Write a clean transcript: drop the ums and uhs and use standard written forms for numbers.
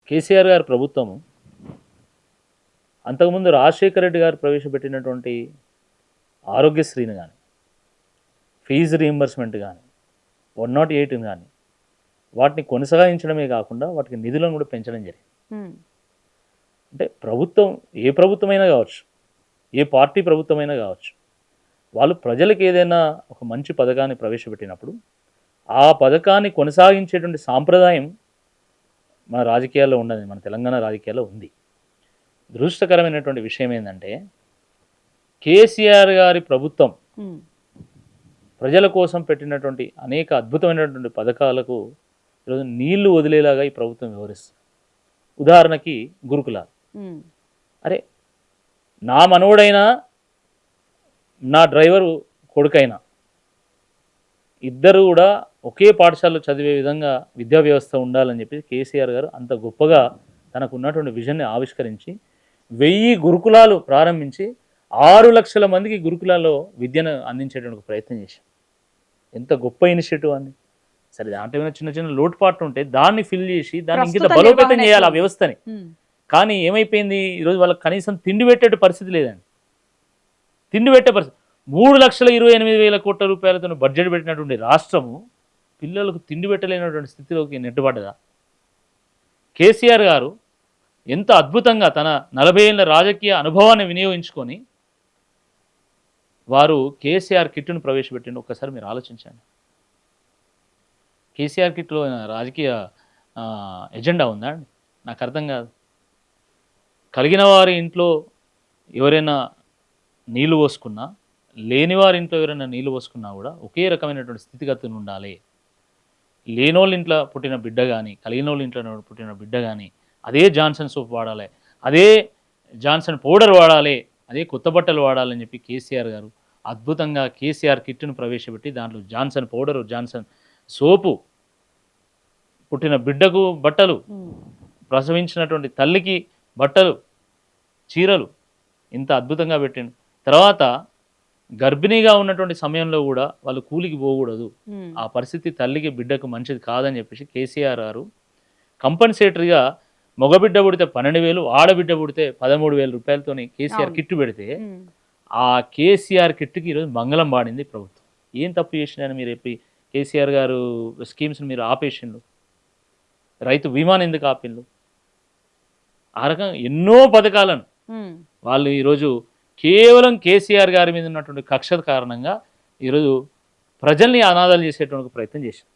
కేసీఆర్ గారి ప్రభుత్వం అంతకుముందు రాజశేఖర రెడ్డి గారు ప్రవేశపెట్టినటువంటి ఆరోగ్యశ్రీని కానీ, ఫీజు రీయింబర్స్మెంట్ కానీ, 108 కానీ వాటిని కొనసాగించడమే కాకుండా వాటికి నిధులను కూడా పెంచడం జరిగింది. అంటే ప్రభుత్వం ఏ ప్రభుత్వమైనా కావచ్చు, ఏ పార్టీ ప్రభుత్వమైనా కావచ్చు, వాళ్ళు ప్రజలకు ఏదైనా ఒక మంచి పథకాన్ని ప్రవేశపెట్టినప్పుడు ఆ పథకాన్ని కొనసాగించేటువంటి సాంప్రదాయం మన రాజకీయాల్లో ఉన్నది, మన తెలంగాణ రాజకీయాల్లో ఉంది. దురదృష్టకరమైనటువంటి విషయం ఏంటంటే కేసీఆర్ గారి ప్రభుత్వం ప్రజల కోసం పెట్టినటువంటి అనేక అద్భుతమైనటువంటి పథకాలకు ఈరోజు నీళ్లు వదిలేలాగా ఈ ప్రభుత్వం వివరిస్తుంది. ఉదాహరణకి గురుకులాలు. అరే, నా మనవడైనా నా డ్రైవరు కొడుకైనా ఇద్దరు కూడా ఒకే పాఠశాలలో చదివే విధంగా విద్యా వ్యవస్థ ఉండాలని చెప్పి కేసీఆర్ గారు అంత గొప్పగా తనకు ఉన్నటువంటి విజన్ని ఆవిష్కరించి 1000 గురుకులాలు ప్రారంభించి 6 లక్షల మందికి గురుకులాల్లో విద్యను అందించేటువంటి ప్రయత్నం చేశాం. ఎంత గొప్ప ఇనిషియేటివ్ అని. సరే, దాంట్లో ఏమైనా చిన్న చిన్న లోటుపాట్లు ఉంటే దాన్ని ఫిల్ చేసి దాన్ని ఇంకింత బలోపేతం చేయాలి ఆ వ్యవస్థని. కానీ ఏమైపోయింది, ఈరోజు వాళ్ళకి కనీసం తిండి పెట్టే పరిస్థితి లేదండి. తిండి పెట్టే పరిస్థితి 3,28,000 కోట్ల రూపాయలతో బడ్జెట్ పెట్టినటువంటి రాష్ట్రము పిల్లలకు తిండి పెట్టలేనటువంటి స్థితిలోకి నెట్టుబడ్డదా? కేసీఆర్ గారు ఎంత అద్భుతంగా తన 40 ఏళ్ళ రాజకీయ అనుభవాన్ని వినియోగించుకొని వారు కేసీఆర్ కిట్ను ప్రవేశపెట్టిండు. ఒక్కసారి మీరు ఆలోచించండి. కేసీఆర్ కిట్లో రాజకీయ ఎజెండా ఉందా అండి? నాకు అర్థం కాదు. కలిగిన వారి ఇంట్లో ఎవరైనా నీళ్లు పోసుకున్నా, లేని వారి ఇంట్లో ఎవరైనా నీళ్లు పోసుకున్నా కూడా ఒకే రకమైనటువంటి స్థితిగతులు ఉండాలి. లేనోళ్ళ ఇంట్లో పుట్టిన బిడ్డ కానీ, కలిగిన వాళ్ళ ఇంట్లో పుట్టిన బిడ్డ కానీ అదే జాన్సన్ సోప్ వాడాలి, అదే జాన్సన్ పౌడర్ వాడాలి, అదే కొత్త బట్టలు వాడాలని చెప్పి కేసీఆర్ గారు అద్భుతంగా కేసీఆర్ కిట్ను ప్రవేశపెట్టి దాంట్లో జాన్సన్ పౌడరు, జాన్సన్ సోపు, పుట్టిన బిడ్డకు బట్టలు, ప్రసవించినటువంటి తల్లికి బట్టలు, చీరలు ఇంత అద్భుతంగా పెట్టిండు. తర్వాత గర్భిణీగా ఉన్నటువంటి సమయంలో కూడా వాళ్ళు కూలికి పోకూడదు, ఆ పరిస్థితి తల్లికి బిడ్డకు మంచిది కాదని చెప్పేసి కేసీఆర్ గారు కంపల్సరీగా మగబిడ్డ పుడితే 12,000, ఆడబిడ్డ పుడితే 13,000 రూపాయలతో కేసీఆర్ కిట్టు పెడితే ఆ కేసీఆర్ కిట్టుకి ఈరోజు మంగళం పాడింది ప్రభుత్వం. ఏం తప్పు చేసినారని మీరు చెప్పి కేసీఆర్ గారు స్కీమ్స్ని మీరు ఆపేసిండ్రు? రైతు బీమాని ఎందుకు ఆపిండ్రు? ఆ రకంగా ఎన్నో పథకాలను వాళ్ళు ఈరోజు కేవలం కేసీఆర్ గారి మీద ఉన్నటువంటి కక్ష కారణంగా ఈరోజు ప్రజల్ని అనాథాలు చేసేటువంటి ప్రయత్నం చేశారు.